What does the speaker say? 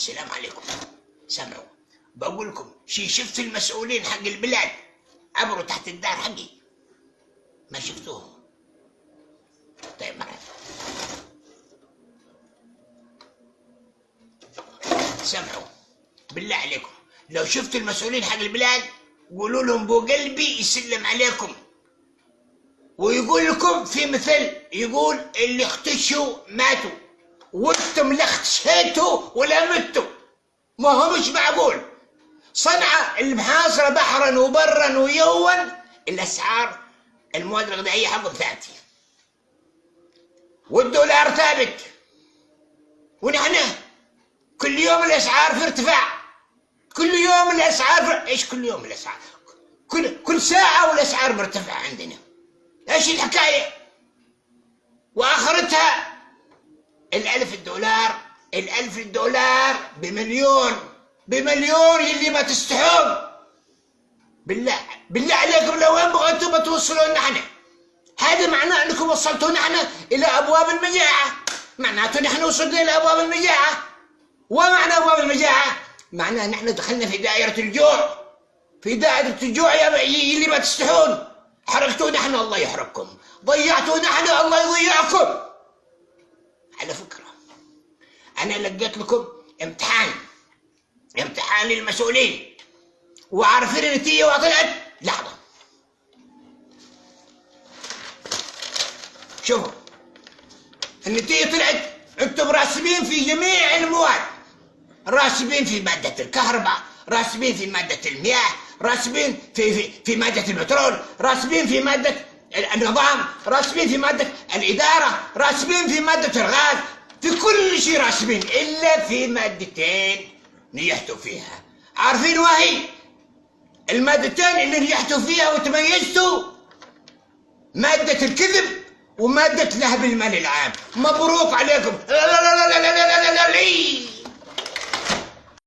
السلام عليكم. سمعوا، بقول لكم شفت المسؤولين حق البلاد عبروا تحت الدار حقي؟ ما شفتوهم؟ طيب معنا. سمعوا، بالله عليكم لو شفتوا المسؤولين حق البلاد قولوا لهم بو قلبي يسلم عليكم ويقول لكم في مثل يقول اللي اختشوا ماتوا وانتم لا اختشيتوا ولا متوا. ما هو مش معقول. صنعاء المحاصرة بحرا وبرا ويوا الاسعار المواد الغذائية حقهم ثابتة والدولار ثابت، ونحن كل يوم الاسعار في ارتفاع. كل يوم الاسعار ايش كل يوم الاسعار؟ كل ساعة والاسعار مرتفعة عندنا. ايش الحكاية؟ واخرتها الألف الدولار بمليون اللي ما تستحون. بالله عليكم لوين بغيتوا بتوصلوا نحن؟ هذا معناه انكم وصلتوا نحن الى ابواب المجاعة. معناته نحن وصلنا الى ابواب المجاعة. ومعنى ابواب المجاعة معناه نحن دخلنا في دائرة الجوع. في دائرة الجوع يا اللي ما تستحون. حرقتوا نحن الله يحرقكم، ضيعتوا نحن الله يضيعكم. على فكرة أنا لقيت لكم امتحان للمسؤولين، وعارفين النتيجة وطلعت. لحظة شوفوا النتيجة طلعت. أنتم راسبين في جميع المواد، راسبين في مادة الكهرباء، راسبين في مادة المياه، راسبين في مادة البترول، راسبين في مادة النظام، راسبين في مادة الإدارة، راسبين في مادة الغاز، في كل شيء راسبين إلا في مادتين نجحتوا فيها. عارفين وهي المادتين اللي نجحتوا فيها وتميزتوا؟ مادة الكذب ومادة نهب المال العام. مبروك عليكم. لا لا لا لا لا لا لا لا لا.